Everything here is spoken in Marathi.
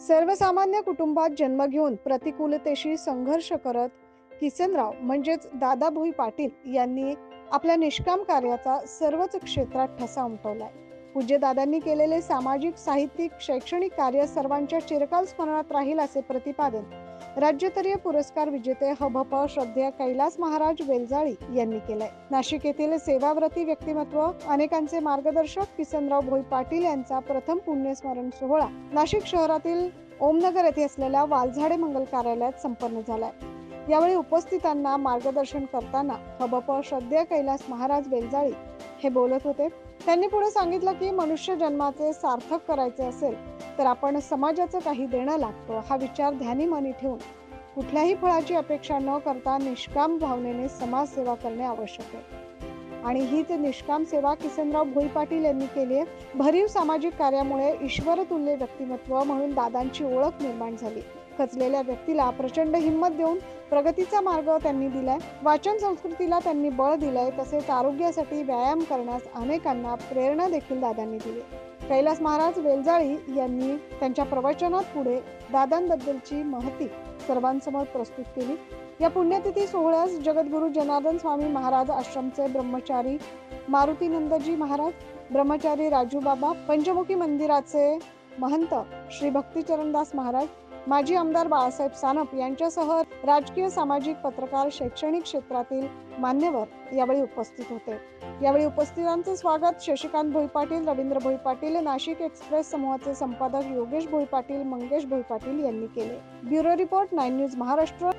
सर्वसामान्य कुटुंबात जन्म घेऊन प्रतिकूलतेशी संघर्ष करत किसनराव म्हणजेच दादा भोई पाटील यांनी आपल्या निष्काम कार्याचा सर्वच क्षेत्रात ठसा उमटवलाय. पूज्य दादांनी केलेले सामाजिक, साहित्यिक, शैक्षणिक कार्य सर्वांच्या चिरकाल स्मरणात राहील असे प्रतिपादन राज्यस्तरीय पुरस्कार विजेते हभप श्रद्धेय कैलास महाराज वेलजाळी यांनी केलंय. नाशिक येथील सेवाव्रती व्यक्तिमत्व, अनेकांचे मार्गदर्शक किसनराव भोई पाटील यांचा प्रथम पुण्यस्मरण सोहळा नाशिक शहरातील ओमनगर येथे असलेल्या वालझाडे मंगल कार्यालयात संपन्न झालाय. यावेळी उपस्थितांना मार्गदर्शन करताना हभप श्रद्धेय कैलास महाराज वेलजाळी हे बोलत होते. त्यांनी पुढे सांगितलं की मनुष्य जन्माचे सार्थक करायचे असेल तर आपण समाजाचं काही देणं लागतं. हा विचार ध्यानी मनी ठेवून कुठल्याही फळाची अपेक्षा न करता निष्काम भावनेने समाजसेवा करणे आवश्यक आहे आणि हीच निष्काम सेवा किसनराव भोई पाटील यांनी केली आहे. भरीव सामाजिक कार्यामुळे ईश्वरतुल्य व्यक्तिमत्व म्हणून दादांची ओळख निर्माण झाली. खचलेल्या व्यक्तीला प्रचंड हिंमत देऊन प्रगतीचा मार्ग त्यांनी दिलाय. वाचन संस्कृतीला त्यांनी बळ दिलंय. तसेच आरोग्यासाठी व्यायाम करण्यास अनेकांना प्रेरणा देखील दादांनी दिली. कैलास महाराज वेलजाळी यांनी त्यांच्या प्रवचनात पुढे दादांबद्दलची महती सर्वांसमोर प्रस्तुत केली. या पुण्यतिथी सोहळ्यास जगद्गुरु जनार्दन स्वामी महाराज आश्रमचे ब्रह्मचारी मारुतीनंदजी महाराज, ब्रह्मचारी राजूबाबा, पंचमुखी मंदिराचे महंत श्री भक्तिचरणदास महाराज, माजी आमदार बाळासाहेब सानप यांच्यासह राजकीय, सामाजिक, पत्रकार, शैक्षणिक क्षेत्रातील मान्यवर यावेळी उपस्थित होते. यावेळी उपस्थितांचे स्वागत शशिकांत भोई पाटील, रवींद्र भोई पाटील, नाशिक एक्सप्रेस समूहाचे संपादक योगेश भोई पाटील, मंगेश भोई पाटील यांनी केले. Bureau report 9 news Maharashtra.